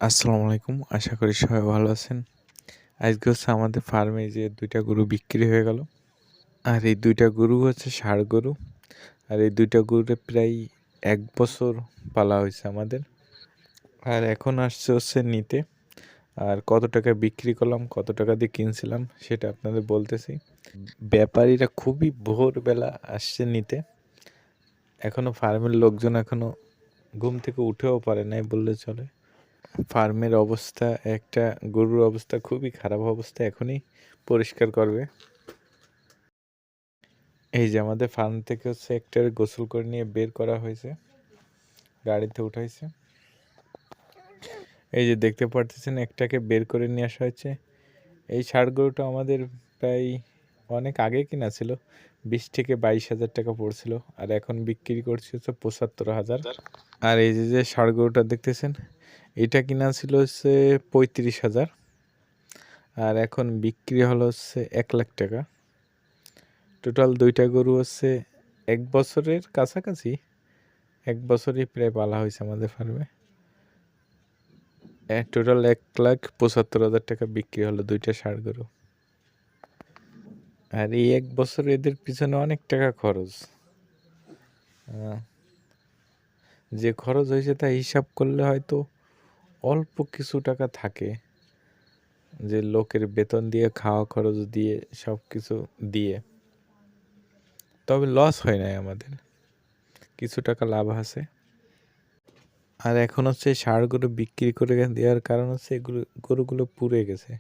আসসালামু আলাইকুম, আশা করি সবাই ভালো আছেন। আজকে হচ্ছে আমাদের ফার্মে যে 2টা গরু বিক্রি হয়ে গেল। আর এই 2টা গরু হচ্ছে ষাঁড় গরু। আর এই 2টা গরুরে প্রায় 1 বছর পালা হয়েছে আমাদের। আর এখন আসছে হচ্ছে নিতে। আর কত টাকা বিক্রি করলাম, কত টাকা দিয়ে কিনছিলাম সেটা আপনাদের বলতেছি। ব্যাপারীরা খুবই ভোরবেলা আসছে নিতে। এখনো ফার্মের লোকজন এখনো ঘুম থেকে উঠেও পারে নাই বললে চলে। ফার্মের অবস্থা, একটা গরুর অবস্থা খুবই খারাপ অবস্থা, এখনই পরিষ্কার করবে। এই যে আমাদের ফার্ম থেকে হচ্ছে একটা গোসল করে নিয়ে বের করা হয়েছে, গাড়িতে উঠাইছে। এই যে দেখতে পারতেছেন একটাকে বের করে নিয়ে আসা হয়েছে। এই ষাঁড় গরুটা আমাদের প্রায় অনেক আগে কিনা ছিল, 20 থেকে 22 হাজার টাকা পড়ছিল। আর এখন বিক্রি করছে হচ্ছে 75,000। আর এই যে ষাঁড় গরুটা দেখতেছেন, এটা কিনা ছিল হচ্ছে 35,000। আর এখন বিক্রি হলো হচ্ছে 1 লাখ টাকা। টোটাল 2টা গরু হচ্ছে 1 বছরের কাছাকাছি, 1 বছরই প্রায় পালা হয়েছে আমাদের ফার্মে। টোটাল 1,75,000 টাকা বিক্রি হলো 2টা ষাঁড় গরু। আর এই 1 বছর এদের পিছনে অনেক টাকা খরচ। যে খরচ হয়েছে তা হিসাব করলে হয়তো অল্প কিছু টাকা থাকে, যে লোকের বেতন দিয়ে, খাওয়া খরচ দিয়ে, সব কিছু দিয়ে। তবে লস হয় নাই আমাদের, কিছু টাকা লাভ আছে। আর এখন হচ্ছে ষাঁড় গরু বিক্রি করে দেওয়ার কারণ হচ্ছে এগুলো গরুগুলো পুড়ে গেছে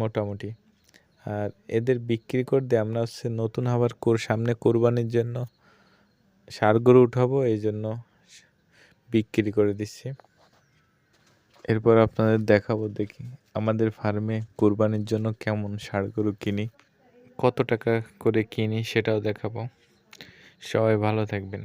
মোটামুটি। আর এদের বিক্রি করে দিয়ে আমরা হচ্ছে নতুন আবার সামনে কোরবানির জন্য ষাঁড় গরু উঠাবো, এই জন্য বিক্রি করে দিচ্ছি। এরপর আপনাদের দেখাবো, দেখি আমাদের ফার্মে কোরবানির জন্য কেমন ষাঁড় গরু কিনি, কত টাকা করে কিনি সেটাও দেখাবো। সবাই ভালো থাকবেন।